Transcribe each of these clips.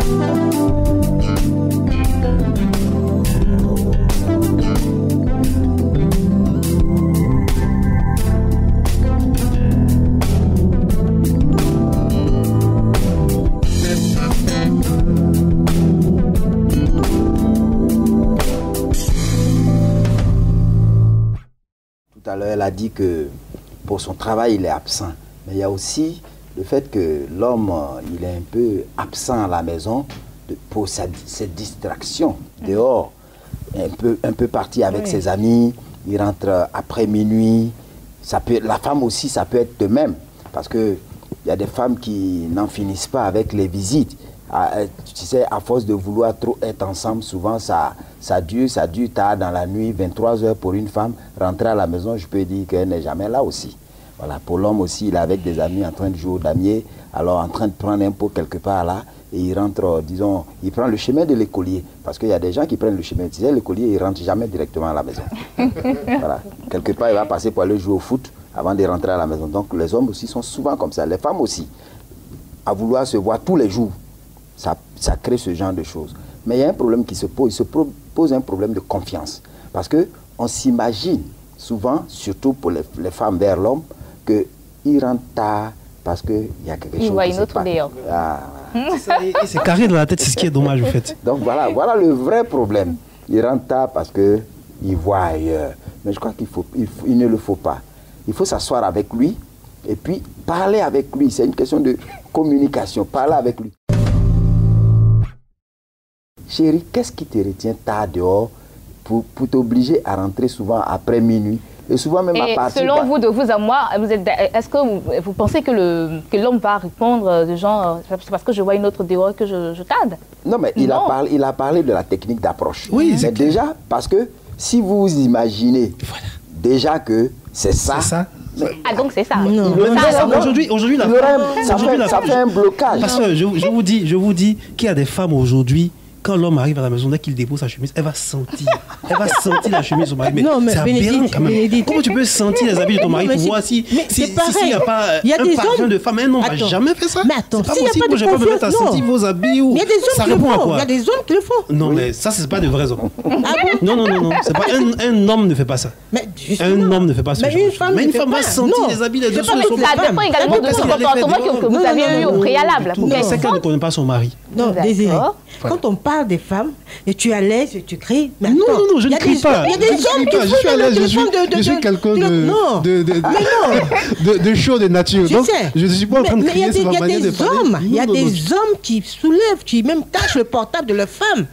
Tout à l'heure, elle a dit que pour son travail, il est absent. Mais il y a aussi le fait que l'homme, il est un peu absent à la maison pour cette distraction dehors. Un peu parti avec ses amis, il rentre après minuit. La femme aussi, ça peut être de même. Parce qu'il y a des femmes qui n'en finissent pas avec les visites. Tu sais, à force de vouloir trop être ensemble, souvent ça dure tard dans la nuit, 23 h pour une femme. Rentrer à la maison, je peux dire qu'elle n'est jamais là aussi. Voilà, pour l'homme aussi, il est avec des amis en train de jouer au damier, alors en train de prendre un pot quelque part là, et il rentre, disons, il prend le chemin de l'écolier. Parce qu'il y a des gens qui prennent le chemin. Tu sais, l'écolier, il ne rentre jamais directement à la maison. Voilà, quelque part, il va passer pour aller jouer au foot avant de rentrer à la maison. Donc les hommes aussi sont souvent comme ça, les femmes aussi, à vouloir se voir tous les jours. Ça crée ce genre de choses. Mais il y a un problème qui se pose. Il se pose un problème de confiance. Parce qu'on s'imagine souvent, surtout pour les femmes vers l'homme, qu'il rentre tard parce qu'il y a quelque chose. Il voit une autre dehors. C'est carré dans la tête, c'est ce qui est dommage, en fait. Donc voilà le vrai problème. Il rentre tard parce qu'il voit ailleurs. Mais je crois qu'il ne le faut pas. Il faut s'asseoir avec lui et puis parler avec lui. C'est une question de communication. Parler avec lui. Chérie, qu'est-ce qui te retient tard dehors pour t'obliger à rentrer souvent après minuit et souvent même à partir... Selon vous, de vous à moi, est-ce que vous pensez que l'homme va répondre de genre, c'est parce que je vois une autre dehors que je tarde? Non, mais il a parlé de la technique d'approche. Oui, mais déjà, parce que si vous imaginez déjà que c'est ça... Ah, donc c'est ça. Non. Aujourd'hui, ça fait un blocage. Parce que je vous dis qu'il y a des femmes aujourd'hui, quand l'homme arrive à la maison, dès qu'il dépose sa chemise, elle va sentir la chemise de son mari. Mais c'est aberrant quand même. Comment tu peux sentir les habits de ton mari pour voir s'il n'y a pas un parfum de femme? Un homme n'a jamais fait ça. Mais attends, c'est pas possible. Je ne vais pas me mettre à sentir vos habits. Il y a des hommes qui le font. Il y a des hommes qui le font. Non, mais ça, ce n'est pas de vrais hommes. Non. Un homme ne fait pas ça. Un homme ne fait pas ça. Mais une femme va sentir les habits des deux. Ça dépend également de son comportement que vous avez eu au préalable. C'est qu'elle ne connaît pas son mari. Non, Désiré, quand on parle des femmes et tu es à l'aise et tu cries, mais non, je ne crie pas. Il y a des hommes qui je suis à l'aise, je suis quelqu'un de chaud de nature. Donc, je ne suis pas en train de crier sur ma manière de parler. Il y a des hommes qui soulèvent, qui même cachent le portable de leur femme.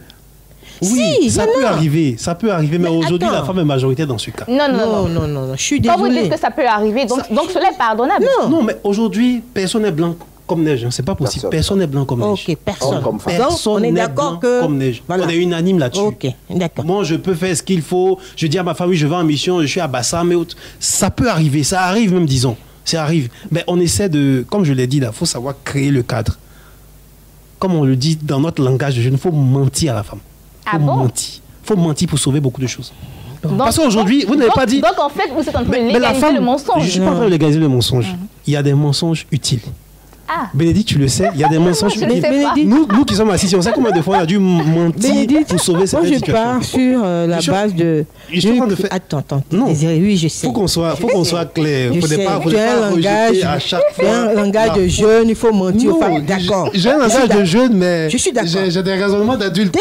Oui, ça peut arriver, mais aujourd'hui, la femme est majoritaire dans ce cas. Non, je suis désolée. Quand vous dites que ça peut arriver, donc cela est pardonnable. Non, mais aujourd'hui, personne n'est blanc comme neige, c'est pas possible. Personne n'est blanc comme neige. Ok, personne. Donc, on est d'accord que... comme neige. Voilà. On est unanime là-dessus. Ok, d'accord. Moi, je peux faire ce qu'il faut. Je dis à ma famille, je vais en mission, je suis à Bassam et autres. Ça peut arriver, ça arrive même, disons. Ça arrive. Mais on essaie de, comme je l'ai dit là, il faut savoir créer le cadre. Comme on le dit dans notre langage de jeune, il faut mentir à la femme. Il faut mentir pour sauver beaucoup de choses. Parce qu'aujourd'hui, vous n'avez pas dit... Donc en fait, vous êtes en train de légaliser le mensonge. Je ne suis pas en train de légaliser le mensonge. Il y a des mensonges utiles. Bénédicte, tu le sais, il y a des mensonges utiles. Nous qui sommes assis, on sait combien de fois on a dû mentir pour sauver cette situation. Moi, je pars sur la base de... Attends. Non. Désiré, oui, je sais. Faut qu'on soit clair. Il ne faut pas rejeter à chaque fois. Un langage de jeune, il faut mentir. D'accord. J'ai un langage de jeune, mais je suis d'accord. J'ai des raisonnements d'adulte.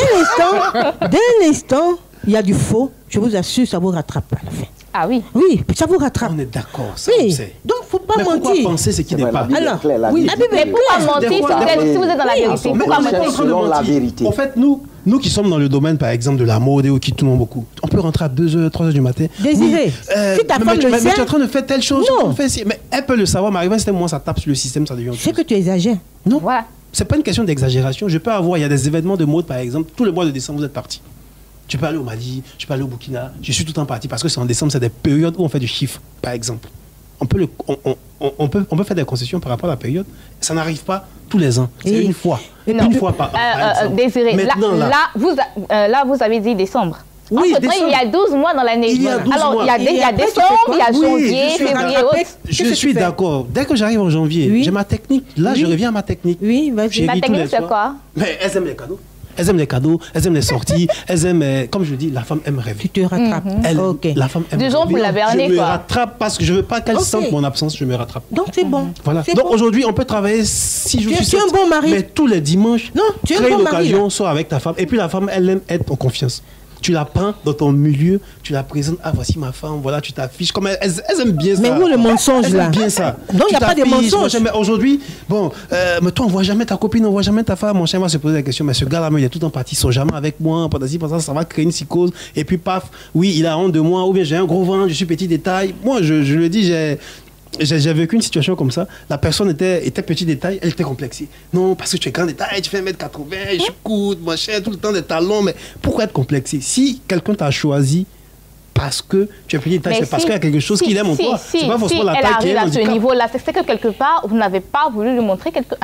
Dès l'instant, il y a du faux. Je vous assure, ça vous rattrape à la fin. Ah oui. Oui, ça vous rattrape. On est d'accord, ça oui. on sait. Donc, il ne faut pas mentir. Pourquoi penser ce qui n'est pas? Alors, oui, mais pourquoi mentir si vous êtes dans la vérité? Pourquoi mentir selon la vérité? En fait, nous qui sommes dans le domaine, par exemple, de la mode et qui tournons beaucoup, on peut rentrer à 2h, 3h du matin. Désiré, si ta femme le sait... Mais tu es en train de faire telle chose. Non. Mais elle peut le savoir, mais arrivé à un moment, ça tape sur le système, ça devient autre chose. C'est que tu exagères. Non, c'est pas une question d'exagération. Je peux avoir, il y a des événements de mode, par exemple, tout le mois de décembre, vous êtes partis. Tu peux aller au Mali, tu peux aller au Burkina. Je suis tout le temps parti parce que c'est en décembre, c'est des périodes où on fait du chiffre, par exemple. On peut faire des concessions par rapport à la période. Ça n'arrive pas tous les ans. C'est une fois. Une fois par an. Désiré, là, vous avez dit décembre. Oui, entre-temps, il y a 12 mois dans l'année. Il y a 12 Alors, mois. il y a décembre, il y a janvier, février, autres. Je suis d'accord. Dès que j'arrive en janvier, j'ai ma technique. Là, je reviens à ma technique. Oui, vas-y. Ta technique, c'est quoi? Mais elles aiment les cadeaux. Elles aiment les cadeaux, elles aiment les sorties, elles aiment, comme je dis, la femme aime rêver. Tu te rattrapes. La femme aime Du jour pour la berner, Je me quoi. rattrape parce que je veux pas qu'elle sente mon absence, je me rattrape. Donc c'est bon. Voilà. Donc aujourd'hui, on peut travailler 6 jours sur 7. Tu es un bon mari. Mais tous les dimanches, non, tu es crée un bon une mari, occasion, là. sois avec ta femme. Et puis la femme, elle aime être en confiance. Tu la prends dans ton milieu, tu la présentes. Ah, voici ma femme, voilà, tu t'affiches. Comme elles aiment bien ça. Mais où le mensonge là? Elles aiment bien ça. Donc il n'y a pas de mensonge. Mais aujourd'hui, bon, mais toi, on voit jamais ta copine, on voit jamais ta femme. Mon chien va se poser la question, mais ce gars-là, il est tout en partie, ils sont jamais avec moi. Pendant ça va créer une psychose. Et puis, paf, oui, il a honte de moi, ou bien j'ai un gros ventre, je suis petit détail. Moi, je le dis, j'ai vécu une situation comme ça. La personne était petit détail, elle était complexée. Non, parce que tu es grand détail, tu fais 1m80, je coûte, machin, tout le temps des talons. Mais pourquoi être complexé? Si quelqu'un t'a choisi parce que tu es petit détail, c'est parce qu'il y a quelque chose qu'il aime en toi. C'est pas forcément la taille qui est elle arrive à ce niveau-là, c'est que quelque part, vous n'avez pas voulu lui montrer à quelqu'un.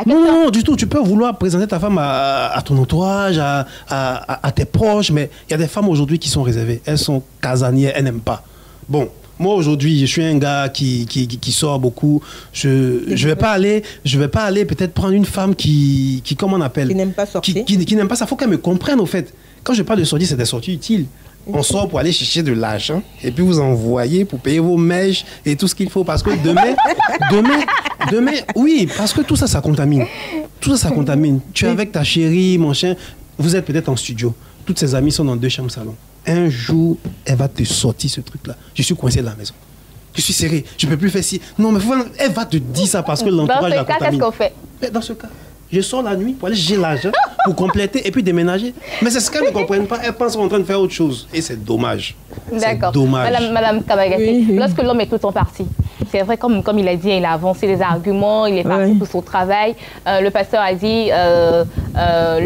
Non, du tout. Tu peux vouloir présenter ta femme à ton entourage, à tes proches, mais il y a des femmes aujourd'hui qui sont réservées. Elles sont casanières, elles n'aiment pas. Bon. Moi, aujourd'hui, je suis un gars qui sort beaucoup. Je vais pas aller peut-être prendre une femme qui comment on appelle? Qui n'aime pas sortir. Qui n'aime pas ça. Il faut qu'elle me comprenne, au fait. Quand je parle de sortie, c'est des sorties utiles. On sort pour aller chercher de l'argent et puis vous envoyez pour payer vos mèches et tout ce qu'il faut. Parce que demain, oui, parce que tout ça, ça contamine. Tout ça, ça contamine. Tu es avec ta chérie, mon chien. Vous êtes peut-être en studio. Toutes ses amies sont dans 2 chambres salon. Un jour, elle va te sortir ce truc-là. Je suis coincé dans la maison. Je suis serré. Je ne peux plus faire ci. Non, mais elle va te dire ça parce que l'entourage la contamine. Dans ce cas, qu'est-ce qu'on fait? Mais dans ce cas, je sors la nuit pour aller chercher l'argent, pour compléter et puis déménager. Mais c'est ce qu'elles ne comprennent pas. Elles pensent qu'on est en train de faire autre chose. Et c'est dommage. D'accord. C'est dommage. Madame Kamagati, oui. Lorsque l'homme est tout le temps parti, c'est vrai, comme il a dit, il a avancé les arguments, il est parti pour son travail. Le pasteur a dit,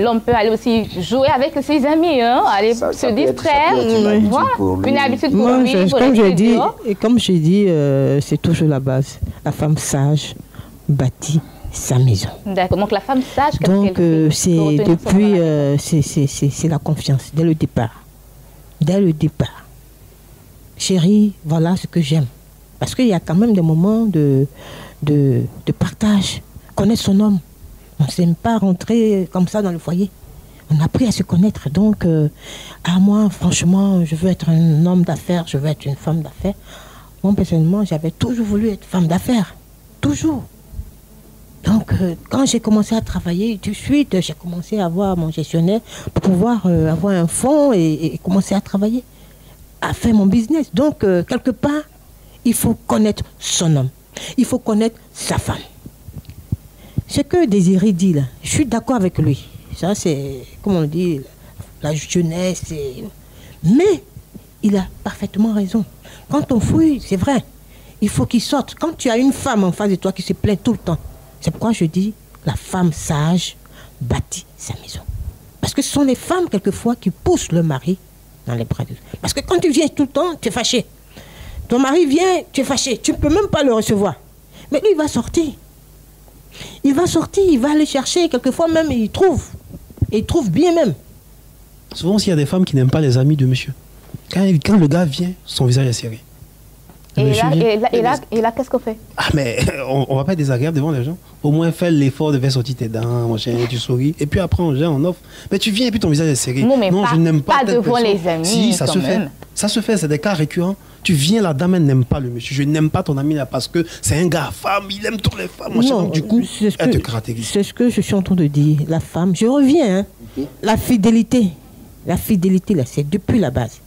l'homme peut aller aussi jouer avec ses amis, hein, aller se distraire. Une habitude pour lui. Comme j'ai dit, c'est toujours la base. La femme sage bâtit sa maison. D'accord. Donc la femme sage, donc c'est depuis c'est la confiance dès le départ. Dès le départ. Chérie, voilà ce que j'aime. Parce qu'il y a quand même des moments de partage. Connaître son homme. On ne s'aime pas rentrer comme ça dans le foyer. On a appris à se connaître. Donc, moi, franchement, je veux être un homme d'affaires, je veux être une femme d'affaires. Moi, personnellement, j'avais toujours voulu être femme d'affaires. Toujours. Donc, quand j'ai commencé à travailler, tout de suite, j'ai commencé à avoir mon gestionnaire pour pouvoir avoir un fonds et commencer à travailler, à faire mon business. Donc, quelque part, il faut connaître son homme. Il faut connaître sa femme. Ce que Désiré dit là, je suis d'accord avec lui. Ça, c'est, comme on dit, la jeunesse. Mais il a parfaitement raison. Quand on fouille, c'est vrai, il faut qu'il sorte. Quand tu as une femme en face de toi qui se plaint tout le temps, c'est pourquoi je dis, la femme sage bâtit sa maison. Parce que ce sont les femmes, quelquefois, qui poussent le mari dans les bras de... Parce que quand tu viens tout le temps, tu es fâché. Ton mari vient, tu es fâché. Tu ne peux même pas le recevoir. Mais lui, il va sortir. Il va sortir, il va aller chercher. Quelquefois même, il trouve. Et il trouve bien même. Souvent, s'il y a des femmes qui n'aiment pas les amis de monsieur, quand le gars vient, son visage est serré. Et là, qu'est-ce qu'on fait? Ah, mais on va pas être désagréable devant les gens. Au moins, fais l'effort de faire sortir tes dents, machin, tu souris. Et puis après, on offre. Mais tu viens et puis ton visage est serré. Non, mais je n'aime pas devant les amis. Si, ça se fait. Ça se fait, c'est des cas récurrents. Tu viens, la dame, elle n'aime pas le monsieur. Je n'aime pas ton ami là parce que c'est un gars femme, il aime toutes les femmes. Non, donc, du coup, elle te caractérise. C'est ce que je suis en train de dire. La femme, je reviens, hein. La fidélité, là, c'est depuis la base.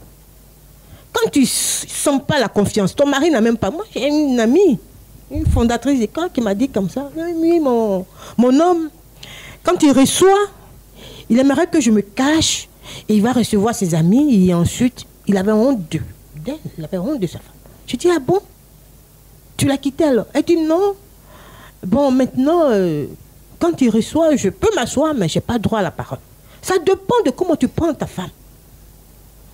Quand tu ne sens pas la confiance, ton mari n'a même pas... Moi, j'ai une amie, une fondatrice d'école qui m'a dit comme ça, oui, mon homme, quand il reçoit, il aimerait que je me cache et il va recevoir ses amis et ensuite, il avait honte d'elle, il avait honte de sa femme. Je dis, ah bon? Tu l'as quitté alors? Elle dit non. Bon, maintenant, quand il reçoit, je peux m'asseoir, mais je n'ai pas droit à la parole. Ça dépend de comment tu prends ta femme.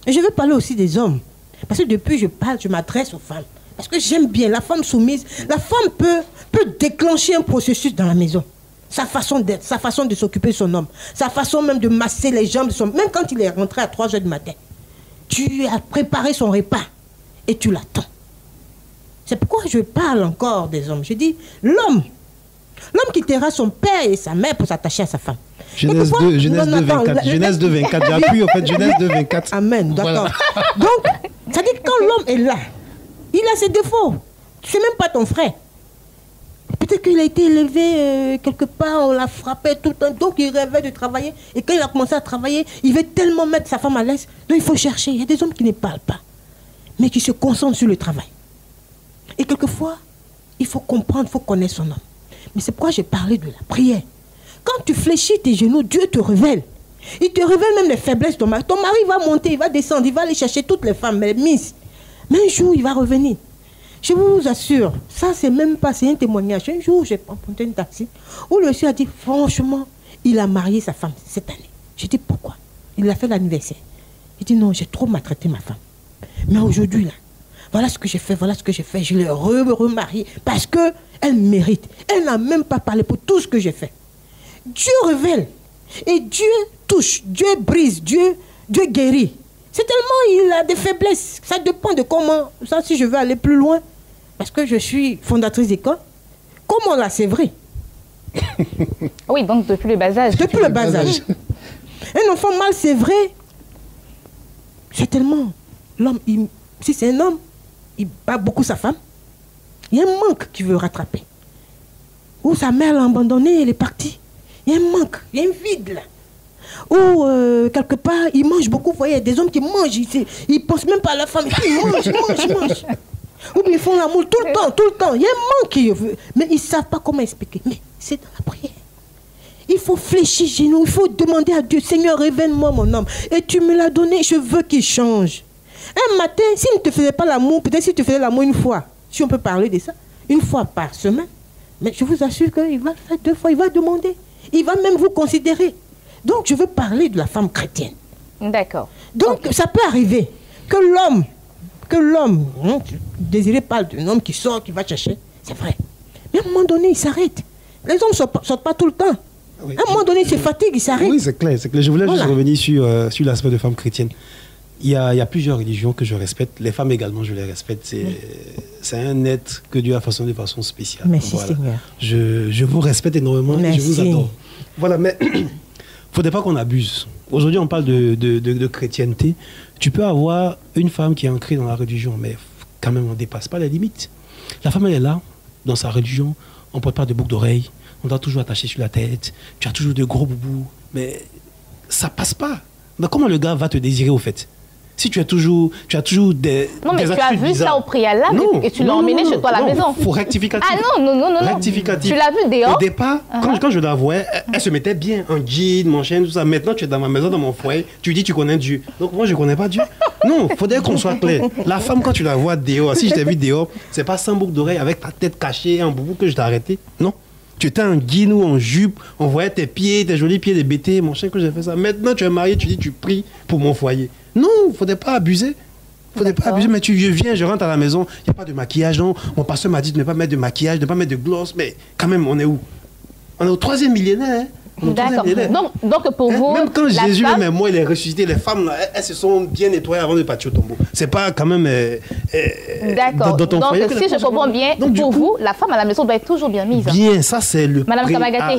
Et je veux parler aussi des hommes. Parce que depuis je parle, je m'adresse aux femmes. Parce que j'aime bien la femme soumise. La femme peut déclencher un processus dans la maison. sa façon d'être, sa façon de s'occuper de son homme, sa façon même de masser les jambes de son homme. Même quand il est rentré à 3 heures du matin, tu as préparé son repas et tu l'attends. C'est pourquoi je parle encore des hommes. Je dis, l'homme qui taira son père et sa mère pour s'attacher à sa femme. Genèse 2, Genèse 2, 24. Genèse 2, 24. J'ai appuyé, en fait, Genèse 2, 24. Amen, d'accord. Voilà. Donc, ça dit que quand l'homme est là, il a ses défauts. C'est même pas ton frère. Peut-être qu'il a été élevé quelque part, on l'a frappé tout le temps, donc il rêvait de travailler. Et quand il a commencé à travailler, il veut tellement mettre sa femme à l'aise. Donc il faut chercher. Il y a des hommes qui ne parlent pas, mais qui se concentrent sur le travail. Et quelquefois, il faut comprendre, il faut connaître son homme. Mais c'est pourquoi j'ai parlé de la prière. Quand tu fléchis tes genoux, Dieu te révèle. Il te révèle même les faiblesses de ton mari. Ton mari va monter, il va descendre, il va aller chercher toutes les femmes, les miss. Mais un jour, il va revenir. Je vous assure, ça c'est même pas, c'est un témoignage. Un jour, j'ai emprunté un taxi où le monsieur a dit, franchement, il a marié sa femme cette année. J'ai dit, pourquoi? Il a fait l'anniversaire. Il dit, non, j'ai trop maltraité ma femme. Mais aujourd'hui, là, voilà ce que j'ai fait, voilà ce que j'ai fait. Je l'ai remariée parce qu'elle mérite. Elle n'a même pas parlé pour tout ce que j'ai fait. Dieu révèle. Et Dieu touche, Dieu brise, Dieu guérit. C'est tellement il a des faiblesses. Ça dépend de comment, ça si je veux aller plus loin, parce que je suis fondatrice d'école. Comment là, c'est vrai. Oui, donc depuis le bas âge. Depuis le bas âge. Un enfant mâle, c'est vrai. C'est tellement... L'homme, si c'est un homme, il bat beaucoup sa femme. Il y a un manque qu'il veut rattraper. Ou sa mère l'a abandonné, elle est partie. Il y a un manque, il y a un vide là. Ou quelque part, ils mangent beaucoup. Vous voyez, des hommes qui mangent, ils ne pensent même pas à la femme. Ils mangent. Ou bien ils font l'amour tout le temps. Il y a un manque, mais ils ne savent pas comment expliquer. Mais c'est dans la prière. Il faut fléchir genoux, il faut demander à Dieu, Seigneur, révèle-moi mon homme. Et tu me l'as donné, je veux qu'il change. Un matin, s'il ne te faisait pas l'amour, peut-être s'il te faisait l'amour une fois, si on peut parler de ça, une fois par semaine, mais je vous assure qu'il va le faire 2 fois, il va demander. Il va même vous considérer. Donc, je veux parler de la femme chrétienne. D'accord. Donc, ça peut arriver que l'homme, désiré parle d'un homme qui sort, qui va chercher, c'est vrai. Mais à un moment donné, il s'arrête. Les hommes ne sortent pas tout le temps. Oui. À un moment donné, il se fatigue, il s'arrête. Oui, c'est clair. Je voulais juste revenir sur l'aspect de femme chrétienne. Il y a plusieurs religions que je respecte. Les femmes également, je les respecte. C'est un être que Dieu a façonné de façon spéciale. Merci Seigneur. Je vous respecte énormément. Merci. Et je vous adore. Voilà, mais il ne faudrait pas qu'on abuse. Aujourd'hui, on parle de chrétienté. Tu peux avoir une femme qui est ancrée dans la religion, mais quand même, on ne dépasse pas les limites. La femme, elle est là, dans sa religion. On ne porte pas de boucles d'oreilles. On doit toujours attacher sur la tête. Tu as toujours de gros boubous. Mais ça ne passe pas. Mais comment le gars va te désirer, au fait? Si tu as toujours des... Non, mais tu as vu ça au préalable et tu l'as emmené chez toi à la maison. Il faut rectificatif. Ah non. Rectificatif. Tu l'as vu dehors? Au départ, quand je la voyais, elle se mettait bien en jean, mon chien, tout ça. Maintenant, tu es dans ma maison, dans mon foyer, tu dis tu connais Dieu. Donc moi, je ne connais pas Dieu. Non, il faudrait qu'on soit clair. La femme, quand tu la vois dehors, si je t'ai vu dehors, c'est pas sans boucle d'oreille, avec ta tête cachée, en boubou que je t'ai arrêté. Non. Tu étais en jean ou en jupe, on voyait tes pieds, tes jolis pieds de bêtés, mon chien, que j'ai fait ça. Maintenant, tu es marié, tu dis tu pries pour mon foyer. Non, il ne faudrait pas abuser. Mais je viens, je rentre à la maison, il n'y a pas de maquillage. Non. Mon pasteur m'a dit de ne pas mettre de maquillage, de ne pas mettre de gloss. Mais quand même, on est où? On est au 3e millénaire. Hein? D'accord. Donc pour vous, même quand Jésus, même moi, il est ressuscité, les femmes, là, elles se sont bien nettoyées avant de partir au tombeau. C'est pas quand même. D'accord. Donc, si je comprends bien, pour vous, la femme à la maison doit être toujours bien mise. Bien, ça, c'est le. Madame Kamagaté,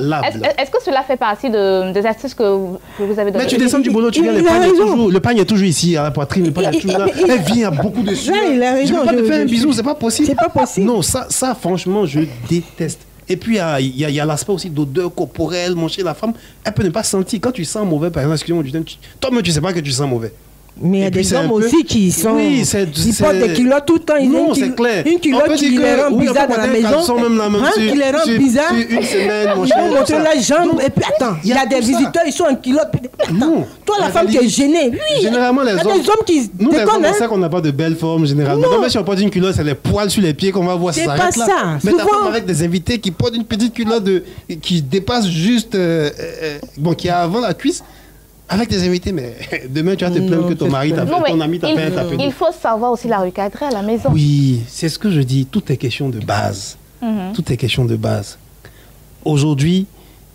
est-ce que cela fait partie des astuces que vous avez données? Mais tu descends du boulot, tu viens, le pagne est toujours ici, à la poitrine, le pagne est toujours là. Elle vient beaucoup de sueur. Je ne peux pas te faire un bisou, c'est pas possible. C'est pas possible. Non, ça, franchement, je déteste. Et puis, il y a l'aspect aussi d'odeur corporelle, manger la femme. Elle peut ne pas sentir. Quand tu sens mauvais, par exemple, excusez-moi, toi-même, tu ne sais pas que tu sens mauvais. Mais il y a des hommes aussi qui sont... Oui, ils portent des culottes tout le temps. Non, c'est clair. Une culotte qui les rend bizarres dans la maison. Qui les rend bizarres. Une semaine, mon cher. Ils vont montrer la jambe. Et puis, attends, il y a des visiteurs, ils sont en culotte. Attends, toi, la femme qui est gênée. Oui, généralement, les hommes... Il y a des hommes qui nous, les hommes, c'est ça qu'on n'a pas de belle forme, généralement. Non, mais si on porte une culotte, c'est les poils sur les pieds qu'on va voir. C'est pas ça. Mais ta femme avec des invités qui portent une petite culotte qui dépasse juste... Bon, qui est avant la cuisse. Avec des invités, mais demain tu vas te plaindre que ton mari t'a fait, ton ami t'a fait un tapé. Il faut savoir aussi la recadrer à la maison. Oui, c'est ce que je dis. Tout est question de base. Tout est question de base. Aujourd'hui,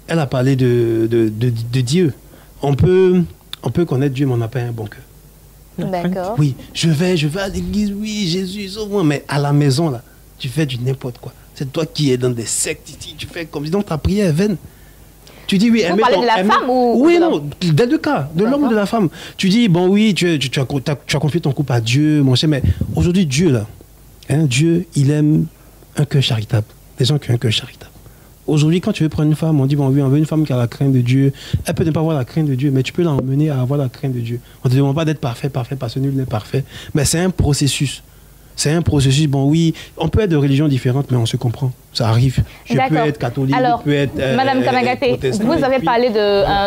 elle a parlé de Dieu. On peut connaître Dieu, mais on n'a pas un bon cœur. D'accord. Oui, je vais à l'église, oui, Jésus, sauve-moi, mais à la maison, là, tu fais du n'importe quoi. C'est toi qui es dans des sectes ici, tu fais comme si donc ta prière est vaine. Tu dis oui. Vous parlez de la femme ou oui, non, des deux cas, de l'homme ou de la femme. Tu dis, bon oui, tu as confié ton couple à Dieu, mon cher, mais aujourd'hui, Dieu, là, Dieu, il aime un cœur charitable. Les gens qui ont un cœur charitable. Aujourd'hui, quand tu veux prendre une femme, on dit, bon oui, on veut une femme qui a la crainte de Dieu. Elle peut ne pas avoir la crainte de Dieu, mais tu peux l'emmener à avoir la crainte de Dieu. On ne te demande pas d'être parfait, parce que nul n'est parfait. Mais c'est un processus. C'est un processus, bon oui, on peut être de religions différentes, mais on se comprend. Ça arrive. Je peux être catholique, alors, je peux être Madame Kamagaté, vous avez parlé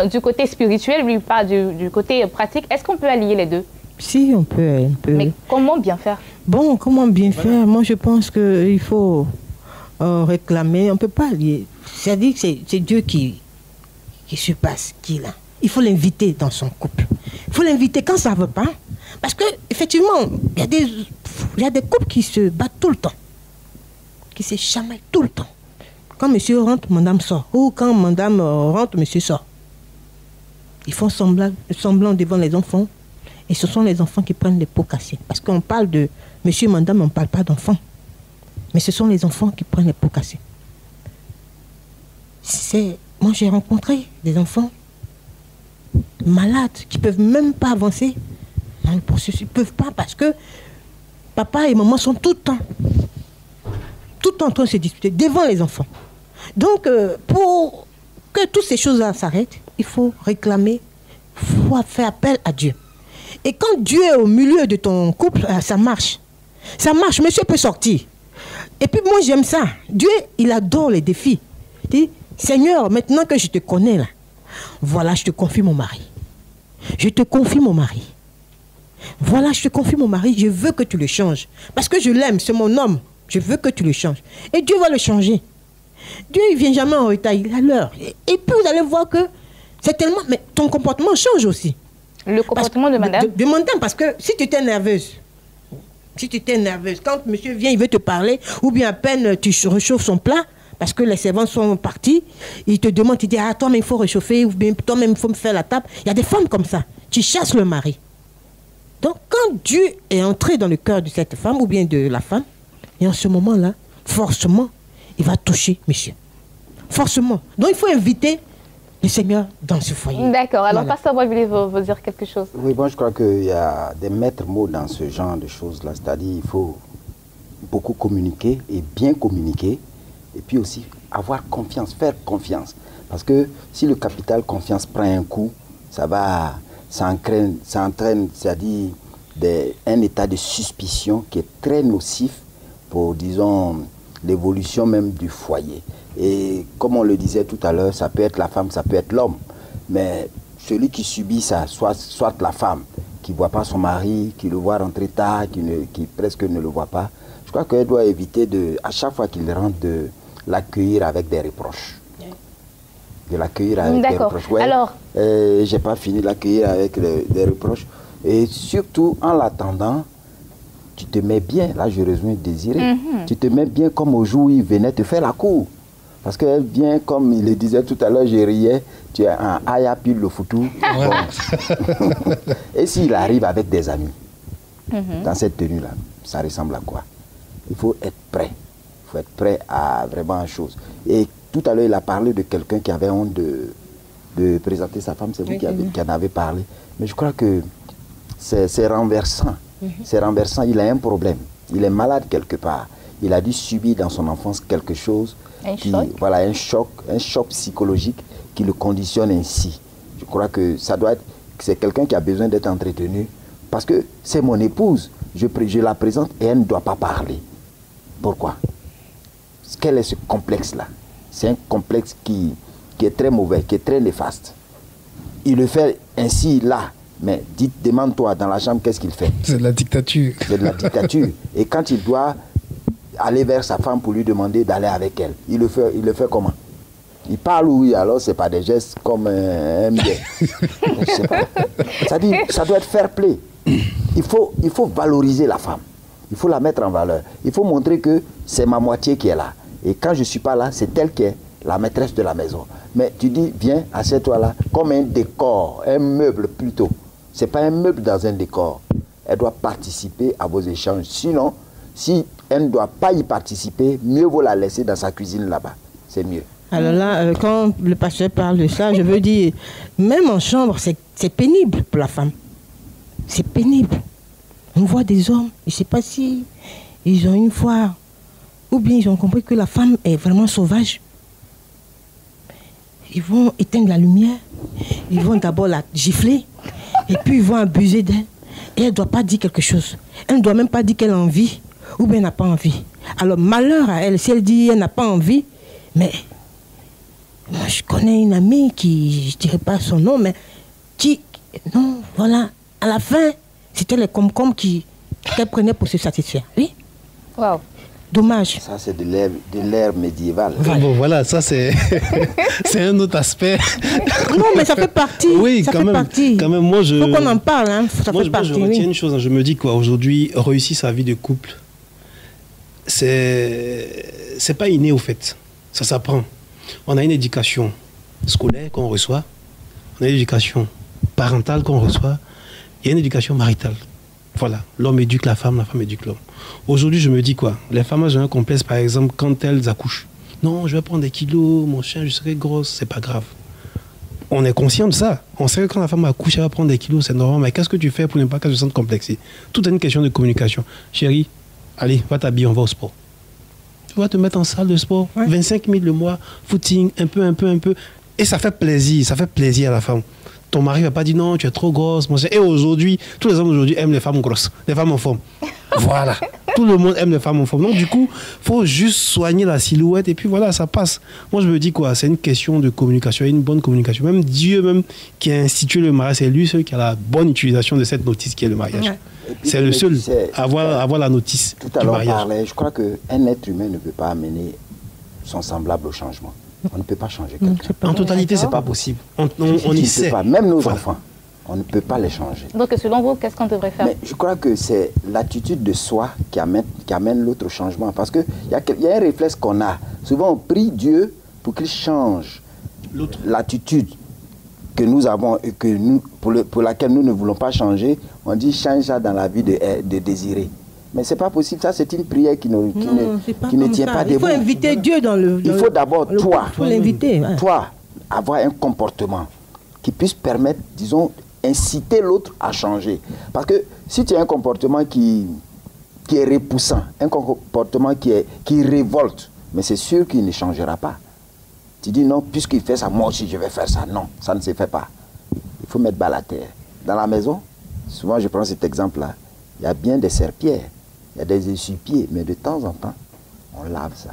du côté spirituel, lui parle du côté pratique. Est-ce qu'on peut allier les deux? Si, on peut. Mais comment bien faire? Bon, comment bien faire? Moi, je pense qu'il faut réclamer. On ne peut pas allier. C'est-à-dire que c'est Dieu qui se passe, qui est là. Il faut l'inviter dans son couple. Il faut l'inviter quand ça ne veut pas. Parce qu'effectivement, il y a des couples qui se battent tout le temps, qui se chamaillent tout le temps. Quand monsieur rentre, madame sort. Ou quand madame rentre, monsieur sort. Ils font semblant devant les enfants. Et ce sont les enfants qui prennent les pots cassés. Parce qu'on parle de monsieur et madame, on ne parle pas d'enfants. Mais ce sont les enfants qui prennent les pots cassés. Moi, j'ai rencontré des enfants malades qui ne peuvent même pas avancer dans le processus. Ils ne peuvent pas parce que papa et maman sont tout le temps en train de se disputer devant les enfants. Donc, pour que toutes ces choses-là s'arrêtent, il faut réclamer, il faut faire appel à Dieu. Et quand Dieu est au milieu de ton couple, ça marche. Ça marche, monsieur peut sortir. Et puis moi, j'aime ça. Dieu, il adore les défis. Il dit, Seigneur, maintenant que je te connais là, voilà, je te confie mon mari. Je te confie mon mari. Voilà, je te confie mon mari, je veux que tu le changes. Parce que je l'aime, c'est mon homme. Je veux que tu le changes. Et Dieu va le changer. Dieu, il ne vient jamais en retard, il a l'heure. Et puis vous allez voir que c'est tellement... Mais ton comportement change aussi. Le comportement de madame? De madame, parce que si tu étais nerveuse, quand monsieur vient, il veut te parler, ou bien à peine tu réchauffes son plat, parce que les servants sont partis, il te demande, tu dis, ah, toi-même, il faut réchauffer, ou bien toi-même, il faut me faire la table. Il y a des femmes comme ça. Tu chasses le mari. Donc, quand Dieu est entré dans le cœur de cette femme, ou bien de la femme, et en ce moment-là, forcément, il va toucher monsieur. Forcément. Donc, il faut inviter le Seigneur dans ce foyer. D'accord. Alors, Pasteur Boy, voulez-vous dire quelque chose? Oui, bon, je crois qu'il y a des maîtres mots dans ce genre de choses-là. C'est-à-dire, il faut beaucoup communiquer et bien communiquer. Et puis aussi, avoir confiance, faire confiance. Parce que si le capital confiance prend un coup, ça entraîne, c'est-à-dire un état de suspicion qui est très nocif pour, disons, l'évolution même du foyer. Et comme on le disait tout à l'heure, ça peut être la femme, ça peut être l'homme. Mais celui qui subit ça, soit la femme qui ne voit pas son mari, qui le voit rentrer tard, qui presque ne le voit pas, je crois qu'elle doit éviter, à chaque fois qu'il rentre, de l'accueillir avec des reproches. De l'accueillir avec des reproches. Ouais, alors, j'ai pas fini de l'accueillir avec des reproches. Et surtout, en l'attendant, tu te mets bien, là je rejoins Désiré, tu te mets bien comme au jour où il venait te faire la cour. Parce qu'elle vient, comme il le disait tout à l'heure, je riais, tu es un aya pile le foutou. Bon. Et s'il arrive avec des amis, dans cette tenue-là, ça ressemble à quoi? Il faut être prêt. Il faut être prêt à vraiment une chose. Et tout à l'heure, il a parlé de quelqu'un qui avait honte de présenter sa femme. C'est vous qui en avez parlé. Mais je crois que c'est renversant. C'est renversant. Il a un problème. Il est malade quelque part. Il a dû subir dans son enfance quelque chose. Voilà, un choc psychologique qui le conditionne ainsi. Je crois que c'est quelqu'un qui a besoin d'être entretenu. Parce que c'est mon épouse. Je la présente et elle ne doit pas parler. Pourquoi? Quel est ce complexe-là? C'est un complexe qui est très mauvais, qui est très néfaste. Il le fait ainsi là, mais demande-toi dans la chambre qu'est-ce qu'il fait. C'est de la dictature. C'est de la dictature. Et quand il doit aller vers sa femme pour lui demander d'aller avec elle, il le fait comment? Il parle, oui, alors c'est pas des gestes comme un bien. Je sais pas. C'est-à-dire, ça doit être fair play. Il faut valoriser la femme. Il faut la mettre en valeur. Il faut montrer que c'est ma moitié qui est là. Et quand je ne suis pas là, c'est elle qui est. la maîtresse de la maison. Mais tu dis, viens, assieds-toi là, comme un décor, un meuble plutôt. Ce n'est pas un meuble dans un décor. Elle doit participer à vos échanges. Sinon, si elle ne doit pas y participer, mieux vaut la laisser dans sa cuisine là-bas. C'est mieux. Alors là, quand le pasteur parle de ça, je veux dire, même en chambre, c'est pénible pour la femme. C'est pénible. On voit des hommes, je ne sais pas si ils ont une foi, ou bien ils ont compris que la femme est vraiment sauvage. Ils vont éteindre la lumière, ils vont d'abord la gifler, et puis ils vont abuser d'elle. Et elle ne doit pas dire quelque chose. Elle ne doit même pas dire qu'elle a envie, ou bien elle n'a pas envie. Alors malheur à elle, si elle dit qu'elle n'a pas envie, mais moi je connais une amie qui, je ne dirais pas son nom, mais qui, non, voilà, à la fin, c'était les com-com qu'elle prenait pour se satisfaire. Oui. Wow. Dommage. Ça, c'est de l'ère médiévale. Bon, voilà, ça, c'est un autre aspect. Non, mais ça fait partie. Oui, ça quand fait même. Partie. Quand même, moi, faut qu'on en parle. Hein. Ça moi, fait partie. Je retiens une chose. Hein, je me dis qu'aujourd'hui, réussir sa vie de couple, c'est pas inné, au fait. Ça s'apprend. On a une éducation scolaire qu'on reçoit. On a une éducation parentale qu'on reçoit. Il y a une éducation maritale. Voilà, l'homme éduque la femme éduque l'homme. Aujourd'hui, je me dis quoi? Les femmes ont un complexe, par exemple, quand elles accouchent. Non, je vais prendre des kilos, mon chien, je serai grosse, c'est pas grave. On est conscient de ça. On sait que quand la femme accouche, elle va prendre des kilos, c'est normal. Mais qu'est-ce que tu fais pour ne pas qu'elle se sente complexée? Tout est une question de communication. Chérie, allez, va t'habiller, on va au sport. Tu vas te mettre en salle de sport, 25 000 le mois, footing, un peu. Et ça fait plaisir à la femme. Ton mari ne va pas dire non, tu es trop grosse. Et aujourd'hui, tous les hommes aujourd'hui aiment les femmes grosses, les femmes en forme. Voilà. Tout le monde aime les femmes en forme. Donc, du coup, il faut juste soigner la silhouette et puis voilà, ça passe. Moi, je me dis quoi? C'est une question de communication, une bonne communication. Même Dieu, même qui a institué le mariage, c'est lui seul qui a la bonne utilisation de cette notice qui est le mariage. C'est le seul à avoir la notice tout à l'heure, je crois qu'un être humain ne peut pas amener son semblable au changement. On ne peut pas changer quelqu'un. En totalité, c'est pas possible. On y sait. Même nos enfants, on ne peut pas les changer. Donc, selon vous, qu'est-ce qu'on devrait faire? Mais je crois que c'est l'attitude de soi qui amène l'autre au changement. Parce qu'il y a un réflexe qu'on a. Souvent, on prie Dieu pour qu'il change l'attitude que nous avons et pour laquelle nous ne voulons pas changer. On dit change ça dans la vie de désirer. Mais ce n'est pas possible, ça c'est une prière qui ne tient pas debout. Il faut inviter Dieu dans le... Il faut d'abord, l'inviter. Toi, avoir un comportement qui puisse permettre, disons, inciter l'autre à changer. Parce que si tu as un comportement qui est repoussant, un comportement qui révolte, mais c'est sûr qu'il ne changera pas. Tu dis non, puisqu'il fait ça, moi aussi je vais faire ça. Non, ça ne se fait pas. Il faut mettre balle à terre. Dans la maison, souvent je prends cet exemple-là, il y a bien des serpillères. Il y a des essuie-pieds, mais de temps en temps, on lave ça.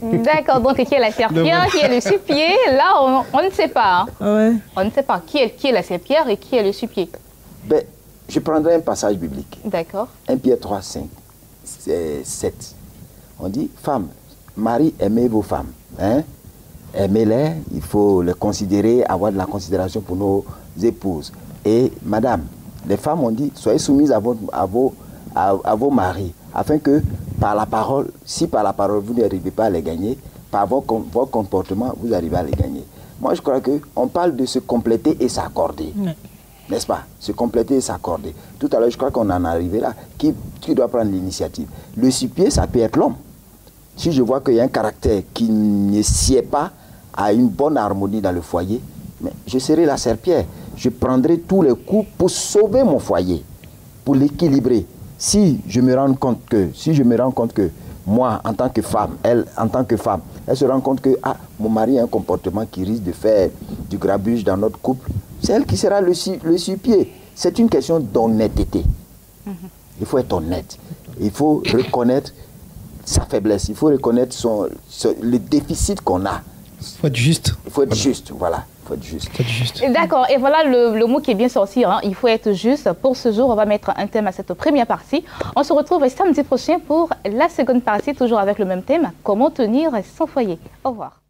D'accord, donc qui est la serpillère, qui est le essuie-pied? Là, on ne sait pas. Hein. Ouais. On ne sait pas qui est la serpillère et qui est le essuie-pied. Ben, je prendrai un passage biblique. D'accord. 1 Pierre 3, 5, 7. On dit, femmes, mari, aimez vos femmes. Hein? Aimez-les, il faut les considérer, avoir de la considération pour nos épouses. Et madame, les femmes ont dit, soyez soumises à vos maris, afin que par la parole, si par la parole vous n'arrivez pas à les gagner, par vos comportements, vous arrivez à les gagner. Moi, je crois qu'on parle de se compléter et s'accorder. N'est-ce pas? Se compléter et s'accorder. Tout à l'heure, je crois qu'on en est arrivé là. Qui doit prendre l'initiative? Le sous-pied, ça peut être l'homme. Si je vois qu'il y a un caractère qui ne sied pas à une bonne harmonie dans le foyer, mais je serai la serpillère. Je prendrai tous les coups pour sauver mon foyer, pour l'équilibrer. Si je me rends compte que moi, en tant que femme, elle, en tant que femme, elle se rend compte que mon mari a un comportement qui risque de faire du grabuge dans notre couple, c'est elle qui sera le sous-pied. C'est une question d'honnêteté. Il faut être honnête. Il faut reconnaître sa faiblesse. Il faut reconnaître le déficit qu'on a. Il faut être juste. Il faut être juste, voilà. Il faut être juste. D'accord, et voilà le mot qui est bien sorti, hein. Il faut être juste. Pour ce jour, on va mettre un thème à cette première partie. On se retrouve samedi prochain pour la seconde partie, toujours avec le même thème, comment tenir son foyer. Au revoir.